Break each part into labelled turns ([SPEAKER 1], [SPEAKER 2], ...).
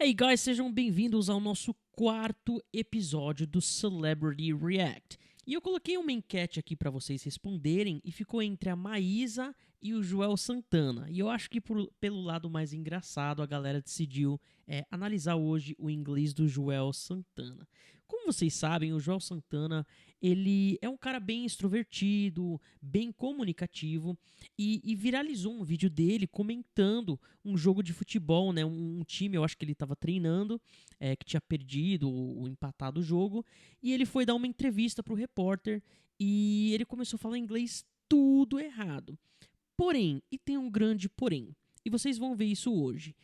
[SPEAKER 1] Hey guys, sejam bem-vindos ao nosso quarto episódio do Celebrity React. E eu coloquei uma enquete aqui para vocês responderem e ficou entre a Maísa e o Joel Santana. E eu acho que pelo lado mais engraçado a galera decidiu analisar hoje o inglês do Joel Santana. Como vocês sabem, o Joel Santana ele é um cara bem extrovertido, bem comunicativo e viralizou um vídeo dele comentando um jogo de futebol, né? Um time, eu acho que ele estava treinando, que tinha perdido ou empatado o jogo, e ele foi dar uma entrevista para o repórter e ele começou a falar inglês tudo errado. Porém, e tem um grande porém, e vocês vão ver isso hoje.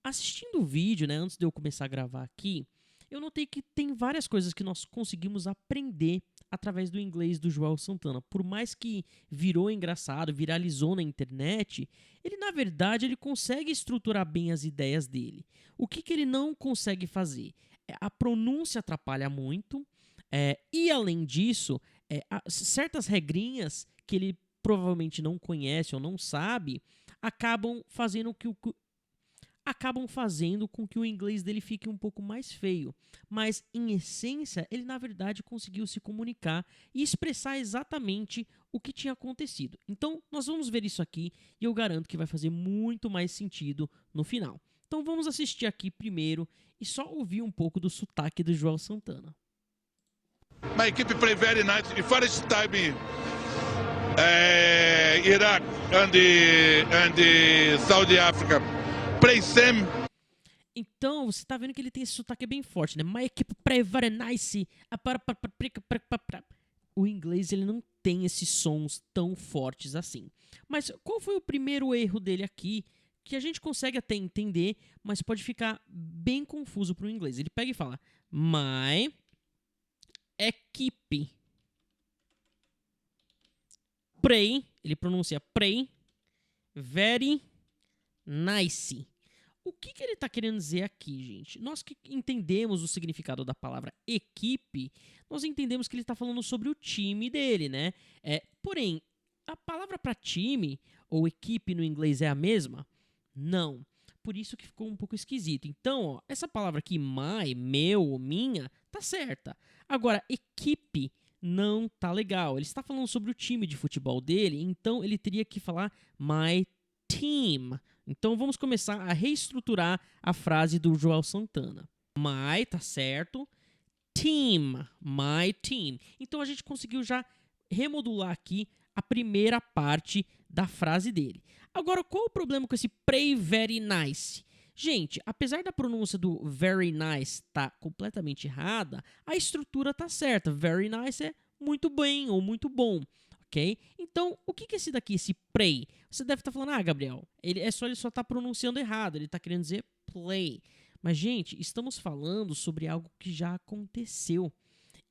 [SPEAKER 1] Assistindo o vídeo, né, antes de eu começar a gravar aqui, eu notei que tem várias coisas que nós conseguimos aprender através do inglês do Joel Santana. Por mais que virou engraçado, viralizou na internet, ele na verdade ele consegue estruturar bem as ideias dele. O que ele não consegue fazer? A pronúncia atrapalha muito, e além disso, certas regrinhas que ele provavelmente não conhece ou não sabe, acabam fazendo com que o inglês dele fique um pouco mais feio. Mas, em essência, ele na verdade conseguiu se comunicar e expressar exatamente o que tinha acontecido. Então, nós vamos ver isso aqui e eu garanto que vai fazer muito mais sentido no final. Então, vamos assistir aqui primeiro e só ouvir um pouco do sotaque do Joel Santana.
[SPEAKER 2] My equipe play very nice. The first time Iraq and Saudi Africa play same.
[SPEAKER 1] Então, você tá vendo que ele tem esse sotaque bem forte, né? My equipe play very nice. O inglês, ele não tem esses sons tão fortes assim. Mas qual foi o primeiro erro dele aqui? Que a gente consegue até entender, mas pode ficar bem confuso pro inglês. Ele pega e fala, my equipe play, ele pronuncia play very nice. O que ele está querendo dizer aqui, gente? Nós que entendemos o significado da palavra equipe, nós entendemos que ele está falando sobre o time dele, né? Porém, a palavra para time ou equipe no inglês é a mesma? Não. Por isso que ficou um pouco esquisito. Então, ó, essa palavra aqui, my, meu ou minha, tá certa. Agora, equipe não tá legal. Ele está falando sobre o time de futebol dele, então ele teria que falar my team. Então vamos começar a reestruturar a frase do Joel Santana. My, tá certo. Team, my team. Então a gente conseguiu já remodular aqui a primeira parte da frase dele. Agora, qual o problema com esse play very nice? Gente, apesar da pronúncia do very nice tá completamente errada, a estrutura tá certa. Very nice é muito bem ou muito bom. Okay? Então, o que é esse daqui, esse play? Você deve estar falando, Gabriel, ele só está pronunciando errado, ele está querendo dizer play. Mas, gente, estamos falando sobre algo que já aconteceu.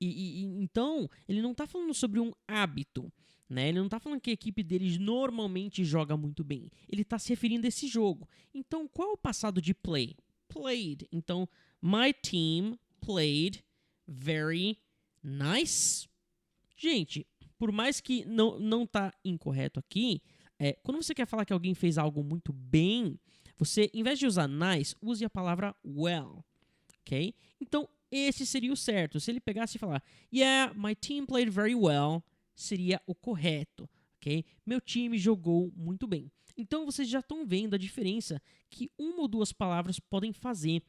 [SPEAKER 1] Então, ele não está falando sobre um hábito, né? Ele não está falando que a equipe deles normalmente joga muito bem. Ele está se referindo a esse jogo. Então, qual é o passado de play? Played. Então, my team played very nice. Gente, por mais que não tá incorreto aqui, quando você quer falar que alguém fez algo muito bem, você, em vez de usar nice, use a palavra well, ok? Então, esse seria o certo. Se ele pegasse e falar, yeah, my team played very well, seria o correto, ok? Meu time jogou muito bem. Então, vocês já estão vendo a diferença que uma ou duas palavras podem fazer.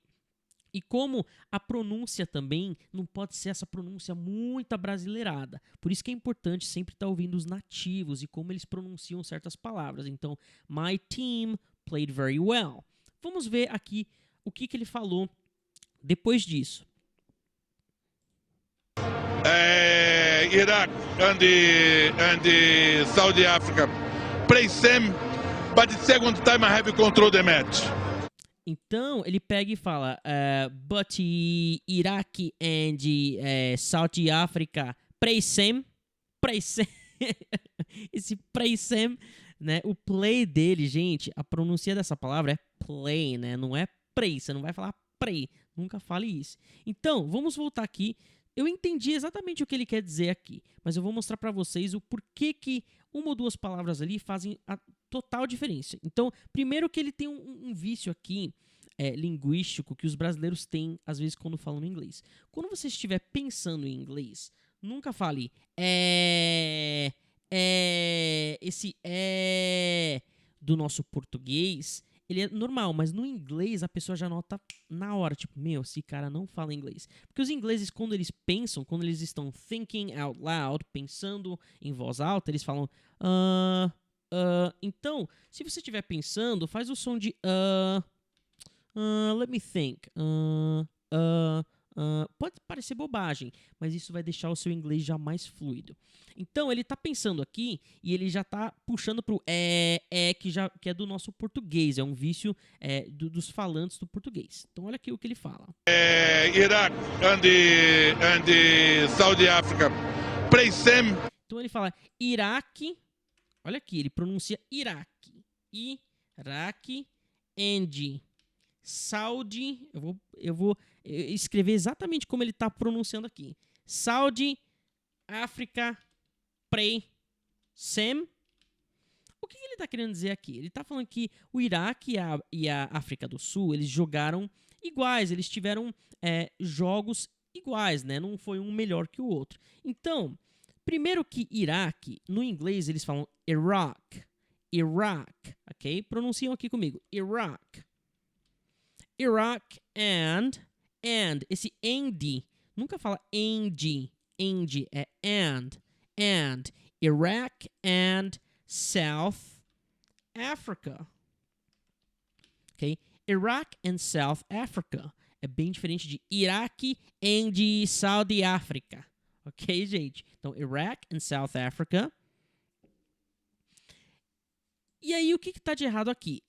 [SPEAKER 1] E como a pronúncia também não pode ser essa pronúncia muito abrasileirada. Por isso que é importante sempre estar ouvindo os nativos e como eles pronunciam certas palavras. Então, my team played very well. Vamos ver aqui o que ele falou depois disso.
[SPEAKER 2] Iraq and Saudi Africa play same, but the second time I have control the match.
[SPEAKER 1] Então, ele pega e fala, but Iraq and South Africa play same. Esse play same, né? O play dele, gente, a pronúncia dessa palavra é play, né? Não é play, você não vai falar play, nunca fale isso. Então, vamos voltar aqui. Eu entendi exatamente o que ele quer dizer aqui, mas eu vou mostrar para vocês o porquê que uma ou duas palavras ali fazem a total diferença. Então, primeiro que ele tem um vício aqui linguístico que os brasileiros têm, às vezes, quando falam no inglês. Quando você estiver pensando em inglês, nunca fale esse do nosso português, ele é normal, mas no inglês a pessoa já nota na hora, tipo, meu, esse cara não fala inglês. Porque os ingleses, quando eles pensam, quando eles estão thinking out loud, pensando em voz alta, eles falam então, se você estiver pensando, faz o som de let me think. Pode parecer bobagem, mas isso vai deixar o seu inglês já mais fluido. Então, ele tá pensando aqui e ele já tá puxando pro que é do nosso português. É um vício dos falantes do português. Então, olha aqui o que ele fala.
[SPEAKER 2] Iraq and the Saudi Africa play same.
[SPEAKER 1] Então, ele fala Iraque. Olha aqui, ele pronuncia Iraque. Iraque and Saudi. Eu vou escrever exatamente como ele está pronunciando aqui. Saudi Africa Play Same. O que ele está querendo dizer aqui? Ele está falando que o Iraque e a África do Sul, eles jogaram iguais, eles tiveram jogos iguais, né? Não foi um melhor que o outro. Então, primeiro que Iraque, no inglês eles falam Iraq, ok? Pronunciam aqui comigo, Iraq. Iraq and esse and, nunca fala and é and, Iraq and South Africa, ok? Iraq and South Africa é bem diferente de Iraque and Saudi África, ok, gente? Então, Iraq and South Africa. E aí, o que está de errado aqui?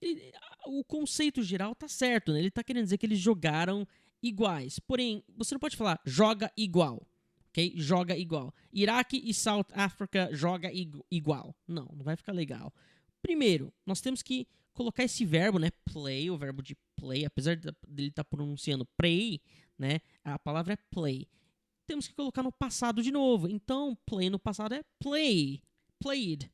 [SPEAKER 1] O conceito geral tá certo, né? Ele está querendo dizer que eles jogaram iguais. Porém, você não pode falar joga igual, ok? Joga igual. Iraque e South Africa joga igual. Não vai ficar legal. Primeiro, nós temos que colocar esse verbo, né? Play, o verbo de play, apesar dele estar pronunciando play, né? A palavra é play. Temos que colocar no passado de novo. Então, play no passado é play. Played.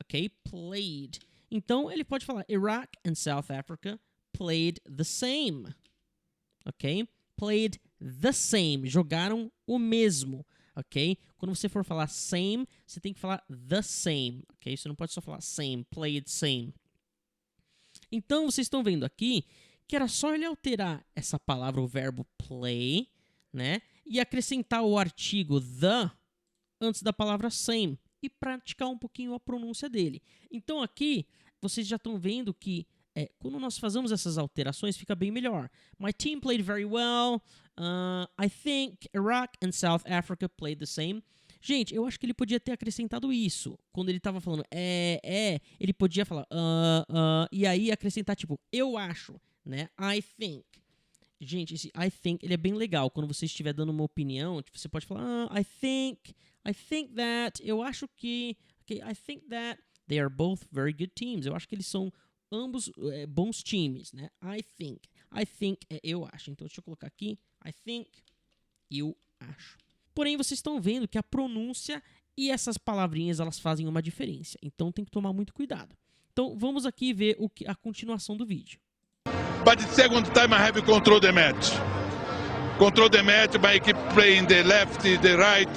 [SPEAKER 1] Ok? Played. Então, ele pode falar Iraq and South Africa played the same. Ok? Played the same. Jogaram o mesmo. Ok? Quando você for falar same, você tem que falar the same. Ok? Você não pode só falar same. Played same. Então, vocês estão vendo aqui que era só ele alterar essa palavra, o verbo play, né? E acrescentar o artigo the antes da palavra same e praticar um pouquinho a pronúncia dele. Então aqui, vocês já estão vendo que quando nós fazemos essas alterações, fica bem melhor. My team played very well. I think Iraq and South Africa played the same. Gente, eu acho que ele podia ter acrescentado isso. Quando ele estava falando ele podia falar e aí acrescentar tipo, eu acho, né? I think. Gente, esse I think, ele é bem legal. Quando você estiver dando uma opinião, tipo, você pode falar, I think that, eu acho que, okay, I think that they are both very good teams. Eu acho que eles são ambos bons times, né? I think é eu acho. Então, deixa eu colocar aqui, I think, eu acho. Porém, vocês estão vendo que a pronúncia e essas palavrinhas, elas fazem uma diferença. Então, tem que tomar muito cuidado. Então, vamos aqui ver a continuação do vídeo.
[SPEAKER 2] But the second time I have control the match. Control the match by keep playing the left, the right,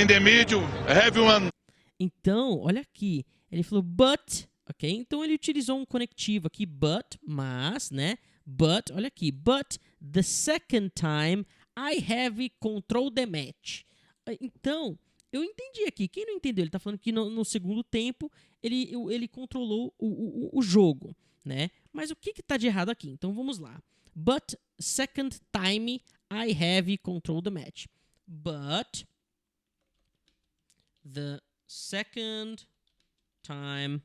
[SPEAKER 2] in the middle, have one.
[SPEAKER 1] Então, olha aqui. Ele falou but, ok? Então, ele utilizou um conectivo aqui, but, mas, né? But, olha aqui. But the second time I have control the match. Então, eu entendi aqui. Quem não entendeu? Ele está falando que no segundo tempo ele controlou o jogo, né? Mas o que está de errado aqui? Então vamos lá. But second time I have control the match. But the second time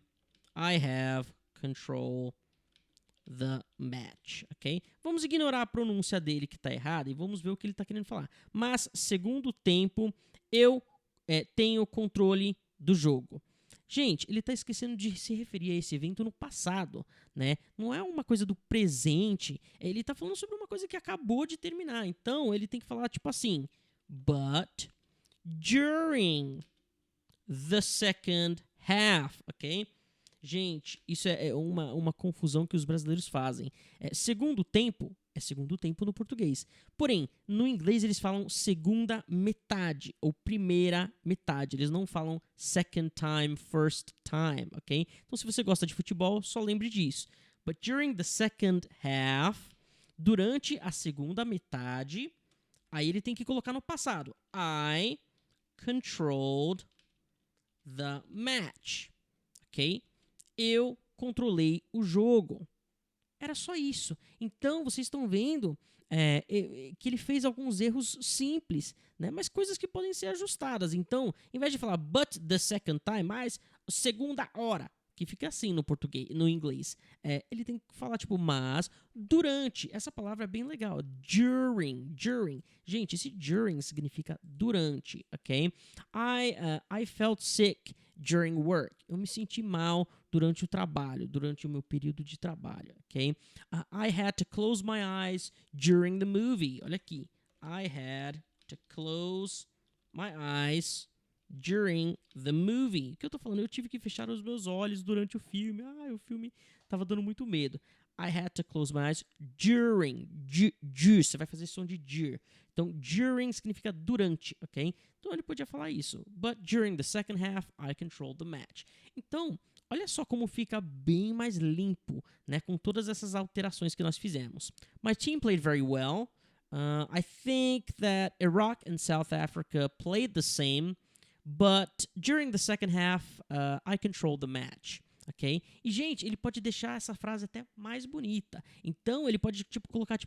[SPEAKER 1] I have control the match, ok? Vamos ignorar a pronúncia dele que está errada e vamos ver o que ele está querendo falar. Mas segundo tempo eu tenho controle do jogo. Gente, ele está esquecendo de se referir a esse evento no passado, né? Não é uma coisa do presente. Ele está falando sobre uma coisa que acabou de terminar. Então, ele tem que falar tipo assim, but during the second half, ok? Gente, isso é uma confusão que os brasileiros fazem. Segundo tempo é segundo tempo no português. Porém, no inglês eles falam segunda metade ou primeira metade. Eles não falam second time, first time, ok? Então, se você gosta de futebol, só lembre disso. But during the second half, durante a segunda metade, aí ele tem que colocar no passado. I controlled the match, ok? Eu controlei o jogo. Era só isso. Então, vocês estão vendo que ele fez alguns erros simples, né? Mas coisas que podem ser ajustadas. Então, em vez de falar but the second time, mais segunda hora, que fica assim no português, no inglês, ele tem que falar tipo mas durante. Essa palavra é bem legal. During. Gente, esse during significa durante, ok? I felt sick during work. Eu me senti mal durante o trabalho, durante o meu período de trabalho, ok? I had to close my eyes during the movie. Olha aqui. I had to close my eyes during the movie. O que eu tô falando? Eu tive que fechar os meus olhos durante o filme. O filme tava dando muito medo. I had to close my eyes during. Você vai fazer som de dur. Então, during significa durante, ok? Então, ele podia falar isso. But during the second half, I controlled the match. Então, olha só como fica bem mais limpo, né? Com todas essas alterações que nós fizemos. My team played very well. I think that Iraq and South Africa played the same. But during the second half, I controlled the match. Ok? E, gente, ele pode deixar essa frase até mais bonita. Então, ele pode colocar,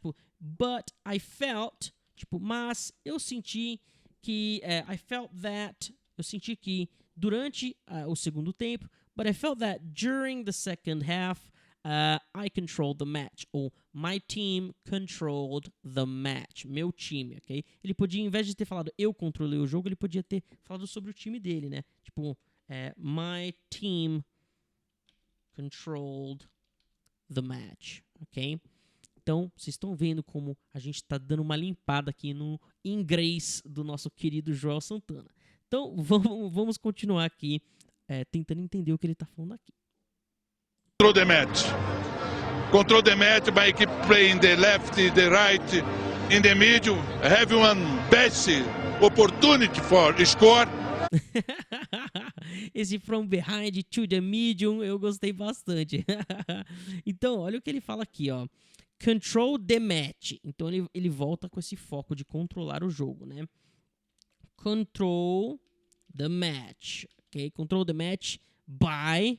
[SPEAKER 1] but I felt, mas eu senti que, I felt that, eu senti que durante o segundo tempo, but I felt that during the second half, I controlled the match. Ou my team controlled the match. Meu time, ok? Ele podia, em vez de ter falado eu controlei o jogo, ele podia ter falado sobre o time dele, né? My team controlled the match, ok? Então, vocês estão vendo como a gente está dando uma limpada aqui no inglês do nosso querido Joel Santana. Então, vamos continuar aqui tentando entender o que ele está falando aqui.
[SPEAKER 2] Control the match. Control the match by keep playing the left, the right, in the middle. Have one best opportunity for score.
[SPEAKER 1] Esse from behind to the medium eu gostei bastante. Então, olha o que ele fala aqui, ó. Control the match. Então, ele volta com esse foco de controlar o jogo, né? Control the match. Ok? Control the match by...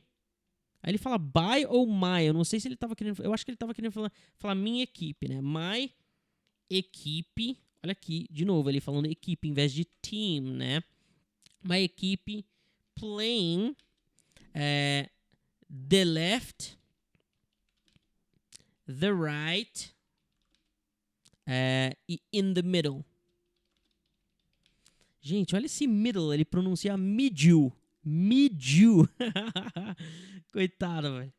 [SPEAKER 1] Aí ele fala by ou my. Eu não sei se ele estava querendo... Eu acho que ele estava querendo falar minha equipe, né? My equipe... Olha aqui, de novo, ele falando equipe em vez de team, né? My equipe playing the left, the right, e in the middle. Gente, olha esse middle, ele pronuncia middle. Middle. Coitado, velho.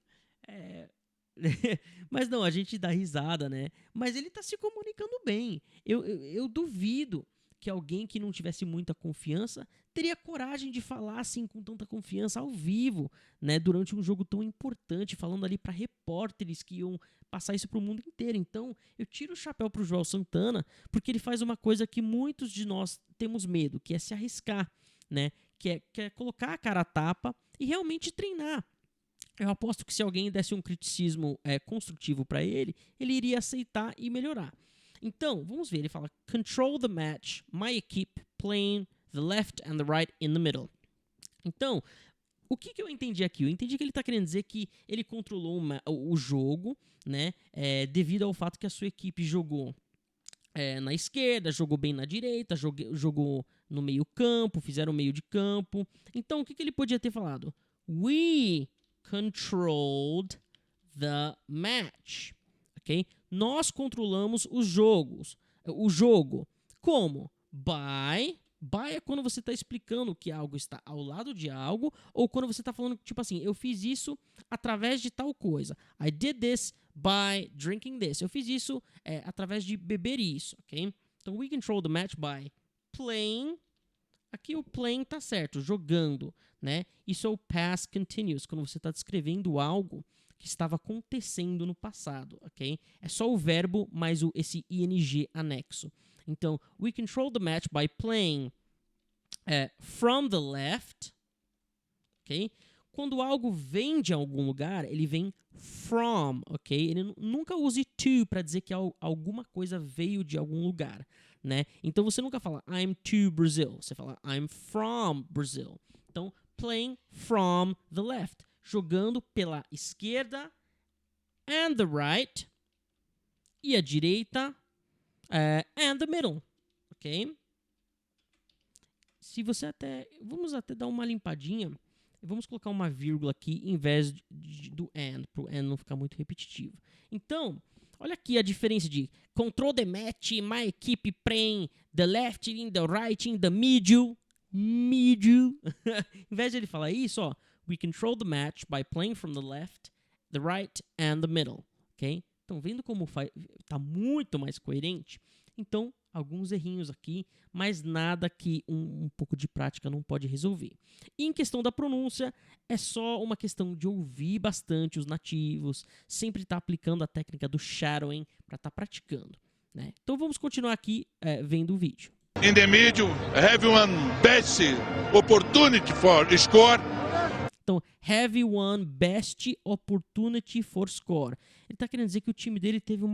[SPEAKER 1] Mas não, a gente dá risada, né? Mas ele tá se comunicando bem. Eu duvido que alguém que não tivesse muita confiança teria coragem de falar assim com tanta confiança ao vivo, né, durante um jogo tão importante, falando ali para repórteres que iam passar isso pro mundo inteiro. Então, eu tiro o chapéu pro Joel Santana, porque ele faz uma coisa que muitos de nós temos medo, que é se arriscar, né, que é colocar a cara a tapa e realmente treinar. Eu aposto que se alguém desse um criticismo construtivo para ele iria aceitar e melhorar. Então, vamos ver, ele fala, control the match, my equipe playing the left and the right in the middle. Então, o que eu entendi aqui? Eu entendi que ele está querendo dizer que ele controlou o jogo, né, devido ao fato que a sua equipe jogou na esquerda, jogou bem na direita, jogou no meio campo, fizeram meio de campo. Então, o que ele podia ter falado? We controlled the match. Ok? Nós controlamos o jogo. Como? By é quando você está explicando que algo está ao lado de algo, ou quando você está falando, tipo assim, eu fiz isso através de tal coisa. I did this by drinking this. Eu fiz isso através de beber isso, ok? Então, we control the match by playing Aqui o playing tá certo, jogando, né? Isso é o past continuous, quando você está descrevendo algo que estava acontecendo no passado, ok? É só o verbo mais esse ing anexo. Então, we control the match by playing from the left, ok? Quando algo vem de algum lugar, ele vem from, ok? Ele nunca use to para dizer que alguma coisa veio de algum lugar, né? Então você nunca fala I'm to Brazil, você fala I'm from Brazil. Então, playing from the left, jogando pela esquerda and the right, e a direita and the middle, ok? Se você vamos até dar uma limpadinha. Vamos colocar uma vírgula aqui em vez do and, para o and não ficar muito repetitivo. Então, olha aqui a diferença de control the match, my equipe playing the left, in the right, in the middle. Em vez de ele falar isso, ó, we control the match by playing from the left, the right and the middle. Ok? Então, vendo como tá muito mais coerente, então, alguns errinhos aqui, mas nada que um pouco de prática não pode resolver. E em questão da pronúncia, é só uma questão de ouvir bastante os nativos, sempre estar aplicando a técnica do shadowing para estar praticando, né? Então vamos continuar aqui vendo o vídeo.
[SPEAKER 2] In the middle, have one best opportunity for score.
[SPEAKER 1] Então, have one best opportunity for score. Ele está querendo dizer que o time dele teve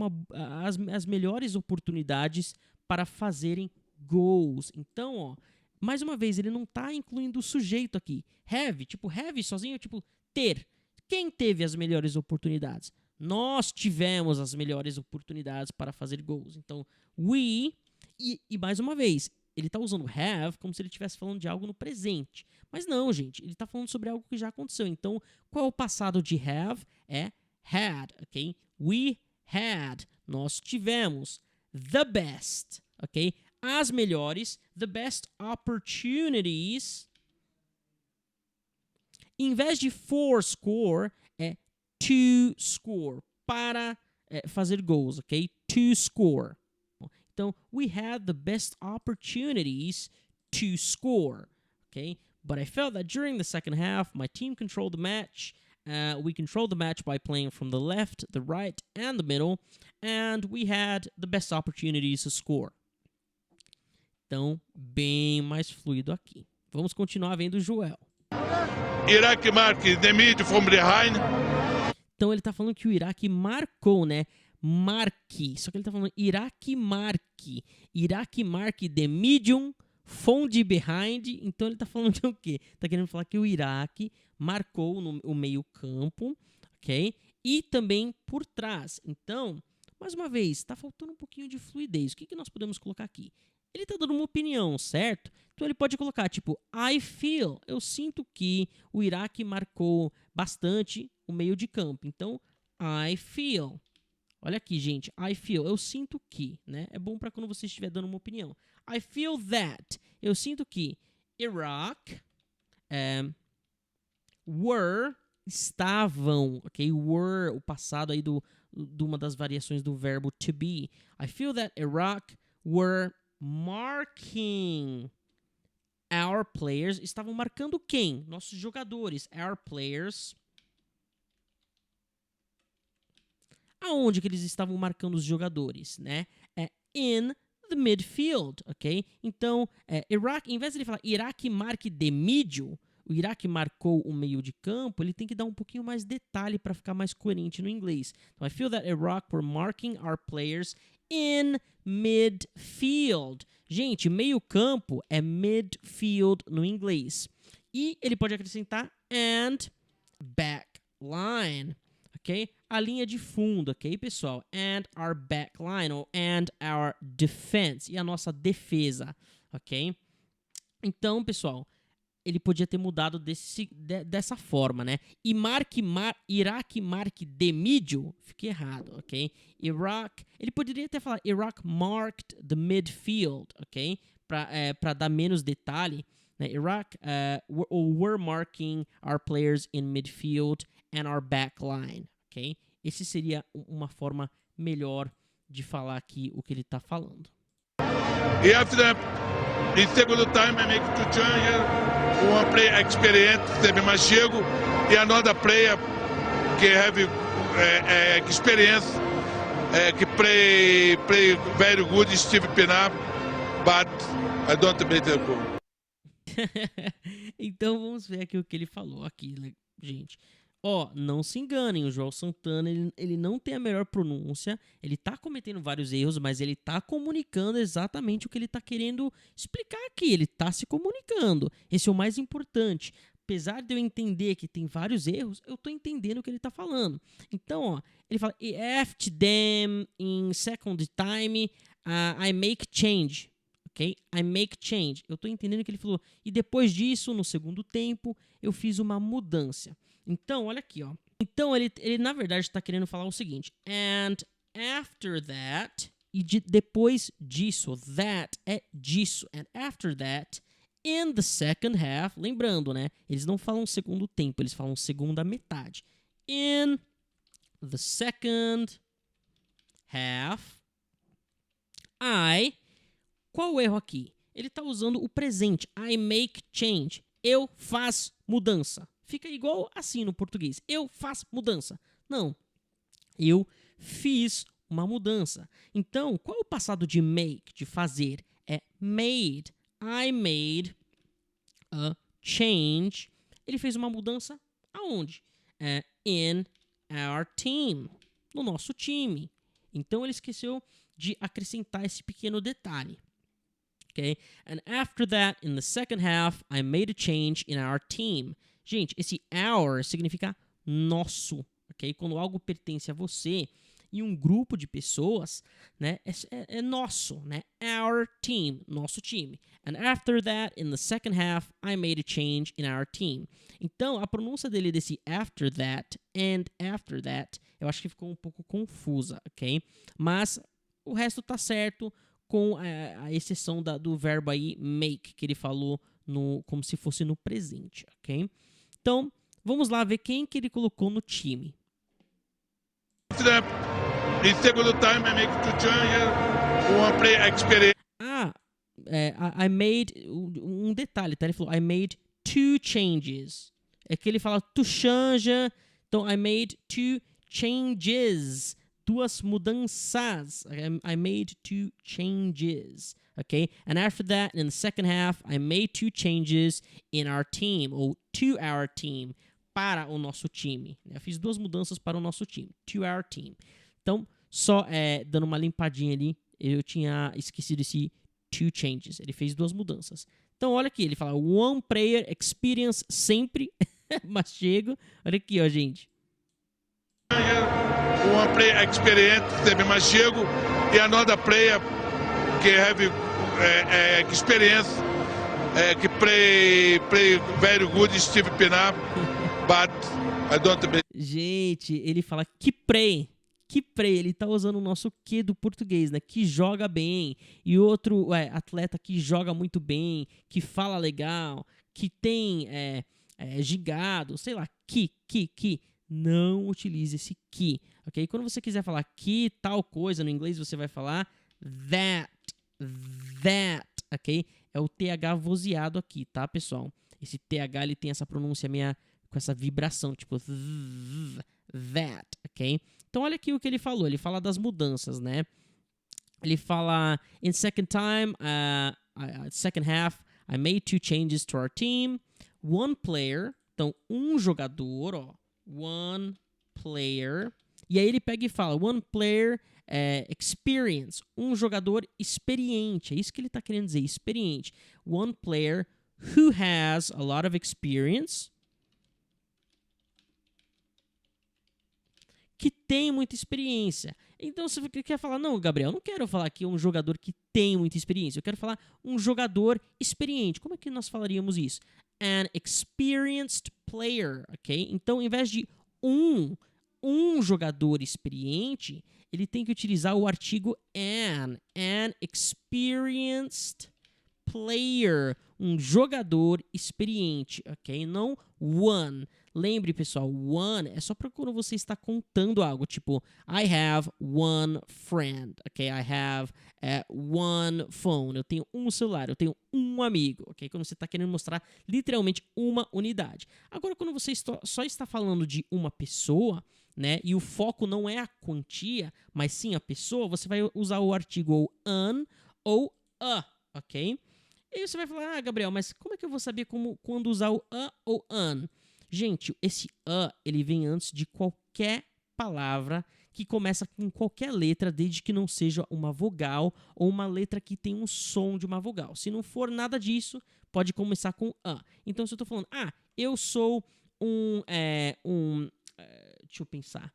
[SPEAKER 1] as melhores oportunidades para fazerem gols. Então, ó, mais uma vez, ele não está incluindo o sujeito aqui. Have, tipo, have sozinho, tipo, ter. Quem teve as melhores oportunidades? Nós tivemos as melhores oportunidades para fazer gols. Então, we, e mais uma vez, ele está usando have como se ele estivesse falando de algo no presente. Mas não, gente, ele está falando sobre algo que já aconteceu. Então, qual é o passado de have? É had, ok? We had, nós tivemos. The best, ok? As melhores, the best opportunities. Em vez de for score, é to score, para fazer gols, ok? To score. Então, we had the best opportunities to score, ok? But I felt that during the second half, my team controlled the match. We controlled the match by playing from the left, the right, and the middle, and we had the best opportunities to score. Então, bem mais fluido aqui. Vamos continuar vendo o Joel.
[SPEAKER 2] Iraq mark the mid from behind.
[SPEAKER 1] Então, ele está falando que o Iraque marcou, né? Marque. Só que ele está falando Iraque marque. Iraque marque the medium from the behind. Então, ele está falando de o quê? Está querendo falar que o Iraque marcou o meio campo, ok? E também por trás. Então, mais uma vez, está faltando um pouquinho de fluidez. O que nós podemos colocar aqui? Ele está dando uma opinião, certo? Então ele pode colocar, tipo, I feel. Eu sinto que o Iraque marcou bastante o meio de campo. Então, I feel. Olha aqui, gente. I feel. Eu sinto que, né? É bom para quando você estiver dando uma opinião. I feel that. Eu sinto que Iraq estavam, ok? Were, o passado aí de uma das variações do verbo to be. I feel that Iraq were marking our players. Estavam marcando quem? Nossos jogadores. Our players. Aonde que eles estavam marcando os jogadores, né? In the midfield, ok? Então, Iraq, em vez de ele falar Iraque marque the middle, o Iraque marcou o meio de campo, ele tem que dar um pouquinho mais de detalhe para ficar mais coerente no inglês. Então, I feel that Iraq were marking our players in midfield. Gente, meio campo é midfield no inglês. E ele pode acrescentar and back line, ok? A linha de fundo, ok, pessoal? And our back line, ou and our defense, e a nossa defesa, ok? Então, pessoal, ele podia ter mudado dessa forma, né? E Iraque marque the middle, fica errado, ok? Ele poderia até falar Iraq marked the midfield, ok? Para dar menos detalhe, né? Iraq were marking our players in midfield and our back line, ok? Esse seria uma forma melhor de falar aqui o que ele está falando.
[SPEAKER 2] E after that, in second time, I make two changes. One player experienced, teve mais chego, e another player que have experience, que play very good, Steve Pinar, but I don't make the goal.
[SPEAKER 1] Então vamos ver aqui o que ele falou aqui, gente. Ó, não se enganem, o João Santana, ele não tem a melhor pronúncia, ele tá cometendo vários erros, mas ele tá comunicando exatamente o que ele tá querendo explicar aqui, ele tá se comunicando. Esse é o mais importante. Apesar de eu entender que tem vários erros, eu tô entendendo o que ele tá falando. Então, ó, ele fala, after them in second time, I make change. Ok? I make change. Eu tô entendendo que ele falou. E depois disso, no segundo tempo, eu fiz uma mudança. Então, olha aqui, ó. Então, ele na verdade está querendo falar o seguinte. And after that, e depois disso, that é disso. And after that, in the second half, lembrando, né? Eles não falam segundo tempo, eles falam segunda metade. In the second half, qual o erro aqui? Ele está usando o presente. I make change. Eu faço mudança. Fica igual assim no português. Eu faço mudança. Não. Eu fiz uma mudança. Então, qual é o passado de make, de fazer? É made. I made a change. Ele fez uma mudança aonde? In our team. No nosso time. Então, ele esqueceu de acrescentar esse pequeno detalhe. Okay? And after that, in the second half, I made a change in our team. Gente, esse our significa nosso, ok? Quando algo pertence a você e um grupo de pessoas, né, é nosso, né? Our team, nosso time. And after that, in the second half, I made a change in our team. Então, a pronúncia dele desse after that and after that, eu acho que ficou um pouco confusa, ok? Mas o resto tá certo, com a exceção do verbo aí, make, que ele falou como se fosse no presente, ok? Então, vamos lá ver quem que ele colocou no time.
[SPEAKER 2] In second time, I make two changes. One player experience.
[SPEAKER 1] I made, um detalhe, tá? Ele falou, I made two changes. É que ele fala, tu chanja, então I made two changes. Duas mudanças. I made two changes. Okay? And after that, in the second half, I made two changes in our team, ou to our team, para o nosso time. Eu fiz duas mudanças para o nosso time, to our team. Então, só dando uma limpadinha ali, eu tinha esquecido esse two changes. Ele fez duas mudanças. Então, olha aqui, ele fala one player experience sempre, mas chego. Olha aqui, ó, gente.
[SPEAKER 2] One player experienced, teve mais chego, e another player que have experience, que play very good, Steve Pinar, but I don't make.
[SPEAKER 1] Gente, ele fala que ele tá usando o nosso que do português, né? Que joga bem. E outro atleta que joga muito bem, que fala legal, que tem gigado, sei lá, que. Não utilize esse que, ok? Quando você quiser falar que tal coisa, no inglês você vai falar that, ok? É o TH vozeado aqui, tá, pessoal? Esse TH, ele tem essa pronúncia com essa vibração, tipo that, ok? Então, olha aqui o que ele falou. Ele fala das mudanças, né? Ele fala, in second time, second half, I made two changes to our team. One player, então, um jogador, ó. One player. E aí ele pega e fala, one player experience. Um jogador experiente. É isso que ele está querendo dizer, experiente. One player who has a lot of experience. Que tem muita experiência. Então, se você quer falar, não, Gabriel, eu não quero falar que é um jogador que tem muita experiência. Eu quero falar um jogador experiente. Como é que nós falaríamos isso? An experienced player, ok? Então, em vez de um jogador experiente, ele tem que utilizar o artigo an experienced player, um jogador experiente, ok? Não one. Lembre, pessoal, one é só para quando você está contando algo, tipo, I have one friend, ok? I have one one phone. Eu tenho um celular, eu tenho um amigo, ok? Quando você está querendo mostrar literalmente uma unidade. Agora, quando você só está falando de uma pessoa, né? E o foco não é a quantia, mas sim a pessoa, você vai usar o artigo ou an ou a, ok? E aí você vai falar, Gabriel, mas como é que eu vou saber quando usar o a ou an? Gente, esse a, ele vem antes de qualquer palavra que começa com qualquer letra, desde que não seja uma vogal ou uma letra que tem um som de uma vogal. Se não for nada disso, pode começar com a. Então, se eu estou falando, eu sou deixa eu pensar.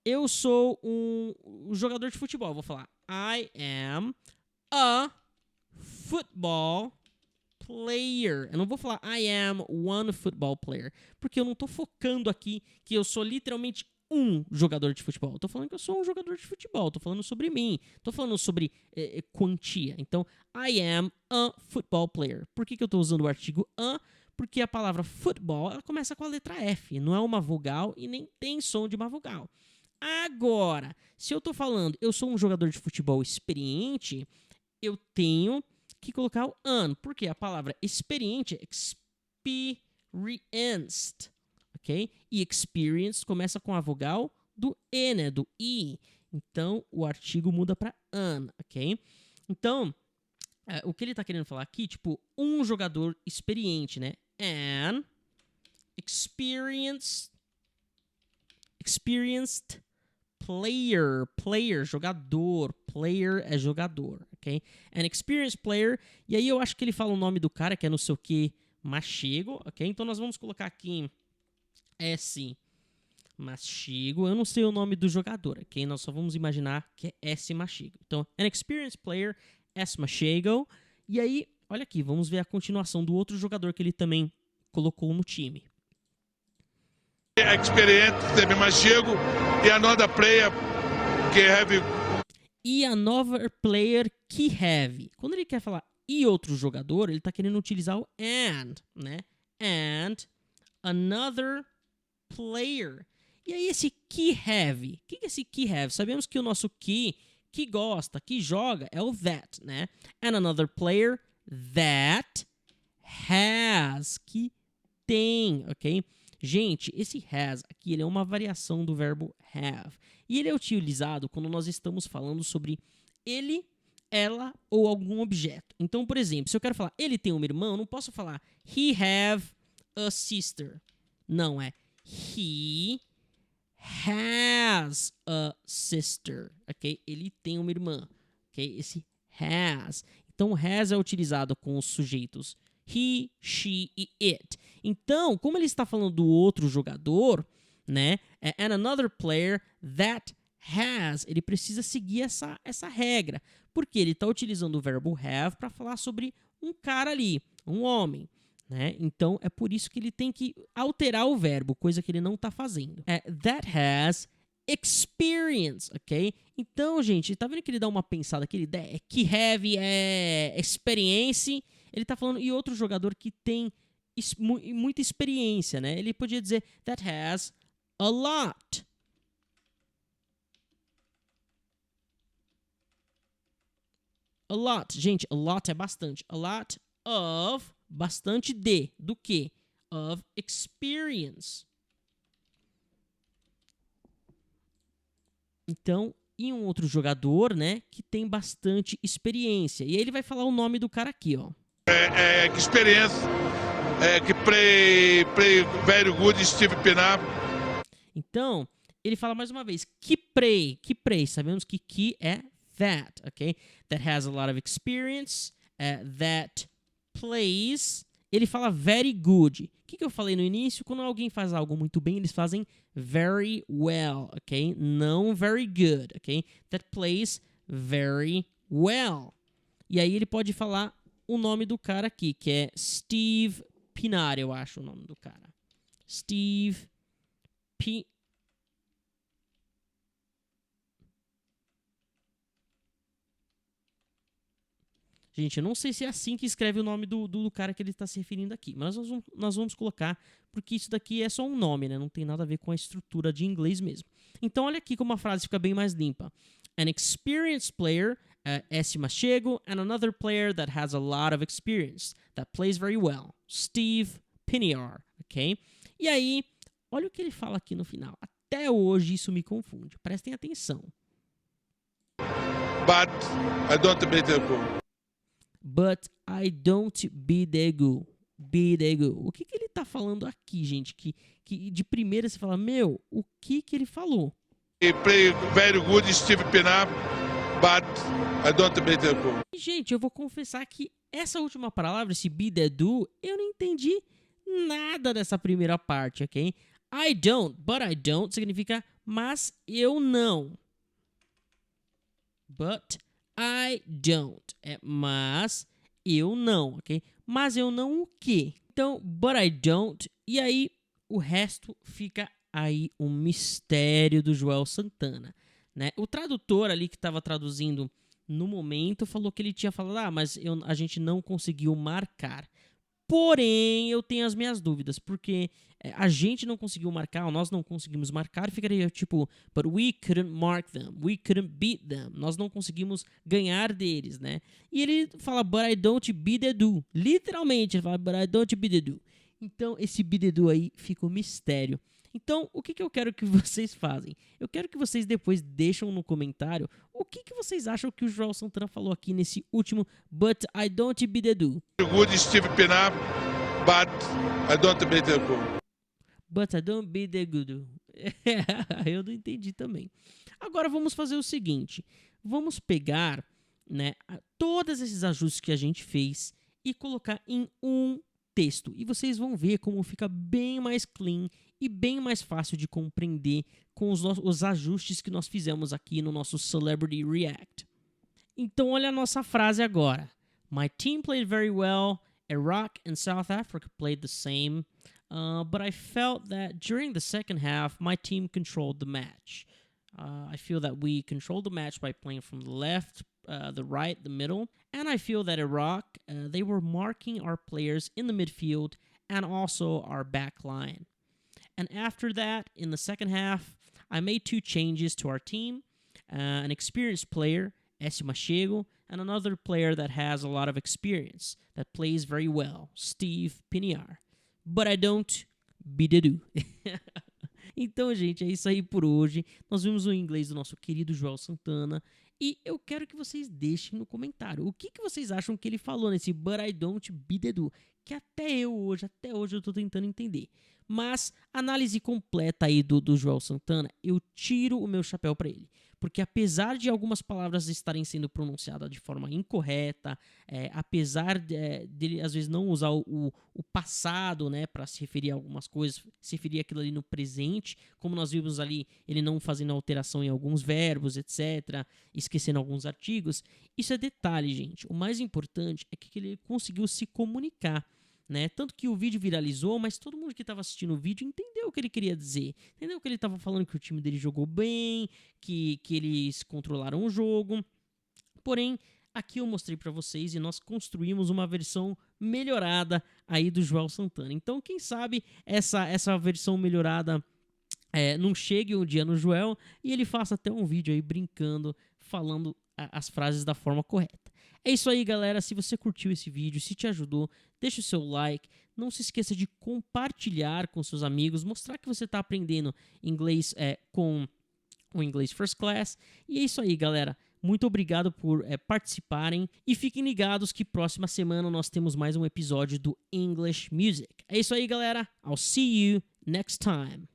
[SPEAKER 1] Eu sou um jogador de futebol. Eu vou falar, I am a football player. Eu não vou falar I am one football player, porque eu não tô focando aqui que eu sou literalmente um jogador de futebol. Eu tô falando que eu sou um jogador de futebol. Tô falando sobre mim. Tô falando sobre quantia. Então, I am a football player. Por que eu tô usando o artigo a? Porque a palavra football, ela começa com a letra F. Não é uma vogal e nem tem som de uma vogal. Agora, se eu tô falando eu sou um jogador de futebol experiente, eu tenho que colocar o an, porque a palavra experiente é experienced, ok? E experienced começa com a vogal do E, né? Do I. Então, o artigo muda para an, ok? Então, o que ele tá querendo falar aqui, tipo, um jogador experiente, né? An experienced player, jogador. Player é jogador, ok? An experienced player. E aí eu acho que ele fala o nome do cara, que é não sei o que, Machego, ok? Então nós vamos colocar aqui S. Machego. Eu não sei o nome do jogador, ok? Nós só vamos imaginar que é S. Machego. Então, an experienced player, S. Machego. E aí, olha aqui, vamos ver a continuação do outro jogador que ele também colocou no time.
[SPEAKER 2] Experiente, teve Machego, e another player que have.
[SPEAKER 1] E another player que have. Quando ele quer falar e outro jogador, ele está querendo utilizar o and, né? And another player. E aí esse que have. O que é esse que have? Sabemos que o nosso que gosta, que joga, é o that, né? And another player that has, que tem, ok? Gente, esse has aqui, ele é uma variação do verbo have. E ele é utilizado quando nós estamos falando sobre ele, ela ou algum objeto. Então, por exemplo, se eu quero falar ele tem uma irmã, eu não posso falar he have a sister. Não, é he has a sister, ok? Ele tem uma irmã, ok? Esse has. Então, has é utilizado com os sujeitos he, she e it. Então, como ele está falando do outro jogador, né? And another player that has, ele precisa seguir essa regra. Porque ele está utilizando o verbo have para falar sobre um cara ali, um homem. Né? Então, é por isso que ele tem que alterar o verbo, coisa que ele não está fazendo. That has experience, ok? Então, gente, tá vendo que ele dá uma pensada aqui? Que have é experiência. Ele tá falando, e outro jogador que tem muita experiência, né? Ele podia dizer that has a lot. A lot, gente, a lot é bastante. A lot of, bastante de, do que? Of experience. Então, e um outro jogador, né, que tem bastante experiência. E aí ele vai falar o nome do cara aqui, ó.
[SPEAKER 2] Experiência, que play very good, Steve Pinar.
[SPEAKER 1] Então, ele fala mais uma vez, que play, sabemos que é that, ok? That has a lot of experience, that plays. Ele fala very good. O que eu falei no início? Quando alguém faz algo muito bem, eles fazem very well, ok? Não very good, ok? That plays very well. E aí ele pode falar o nome do cara aqui, que é Steve Pinar, eu acho o nome do cara. Steve P. Gente, eu não sei se é assim que escreve o nome do cara que ele está se referindo aqui, mas nós vamos colocar, porque isso daqui é só um nome, né? Não tem nada a ver com a estrutura de inglês mesmo. Então, olha aqui como a frase fica bem mais limpa. An experienced player S. Machego, and another player that has a lot of experience, that plays very well, Steve Piniar, ok? E aí, olha o que ele fala aqui no final. Até hoje isso me confunde. Prestem atenção.
[SPEAKER 2] But I don't beat the goal.
[SPEAKER 1] But I don't be the good. Be the good. O que ele tá falando aqui, gente? Que de primeira você fala, meu, o que ele falou?
[SPEAKER 2] He play very good, Steve Piniar, but I don't beat the goal.
[SPEAKER 1] E, gente, eu vou confessar que essa última palavra, esse be the do, eu não entendi nada dessa primeira parte, ok? I don't, but I don't significa mas eu não. But I don't é mas eu não, ok? Mas eu não o quê? Então, but I don't, e aí o resto fica aí um mistério do Joel Santana, né? O tradutor ali que estava traduzindo no momento falou que ele tinha falado, mas a gente não conseguiu marcar. Porém, eu tenho as minhas dúvidas, porque a gente não conseguiu marcar, ou nós não conseguimos marcar, ficaria tipo, but we couldn't mark them, we couldn't beat them, nós não conseguimos ganhar deles, né? E ele fala, but I don't beat the do, literalmente, ele fala, but I don't beat the do. Então, esse beat the do aí fica um mistério. Então, o que eu quero que vocês fazem? Eu quero que vocês depois deixem no comentário o que vocês acham que o Joel Santana falou aqui nesse último But I don't beat the do.
[SPEAKER 2] Good Steve Piniar, but I don't beat the goal.
[SPEAKER 1] But I don't beat the good. Eu não entendi também. Agora vamos fazer o seguinte. Vamos pegar, né, todos esses ajustes que a gente fez e colocar em um texto. E vocês vão ver como fica bem mais clean e bem mais fácil de compreender com os ajustes que nós fizemos aqui no nosso Celebrity React. Então olha a nossa frase agora. My team played very well. Iraq and South Africa played the same. But I felt that during the second half, my team controlled the match. I feel that we controlled the match by playing from the left, the right, the middle. And I feel that Iraq, they were marking our players in the midfield and also our back line. And after that, in the second half, I made 2 changes to our team. An experienced player, S. Machego, and another player that has a lot of experience, that plays very well, Steve Piniar. But I don't beat the do. Então, gente, é isso aí por hoje. Nós vimos o inglês do nosso querido Joel Santana. E eu quero que vocês deixem no comentário o que vocês acham que ele falou nesse But I don't beat the do. Que até hoje eu tô tentando entender. Mas, análise completa aí do Joel Santana, eu tiro o meu chapéu para ele. Porque apesar de algumas palavras estarem sendo pronunciadas de forma incorreta, apesar dele às vezes não usar o passado, né, para se referir a algumas coisas, se referir aquilo ali no presente, como nós vimos ali, ele não fazendo alteração em alguns verbos, etc., esquecendo alguns artigos, isso é detalhe, gente. O mais importante é que ele conseguiu se comunicar. Né? Tanto que o vídeo viralizou, mas todo mundo que estava assistindo o vídeo entendeu o que ele queria dizer. Entendeu que ele estava falando que o time dele jogou bem, que eles controlaram o jogo. Porém, aqui eu mostrei para vocês e nós construímos uma versão melhorada aí do Joel Santana. Então, quem sabe essa versão melhorada não chegue um dia no Joel e ele faça até um vídeo aí brincando, falando as frases da forma correta. É isso aí, galera. Se você curtiu esse vídeo, se te ajudou, deixa o seu like. Não se esqueça de compartilhar com seus amigos, mostrar que você está aprendendo inglês com o Inglês First Class. E é isso aí, galera. Muito obrigado por participarem. E fiquem ligados que próxima semana nós temos mais um episódio do English Music. É isso aí, galera. I'll see you next time.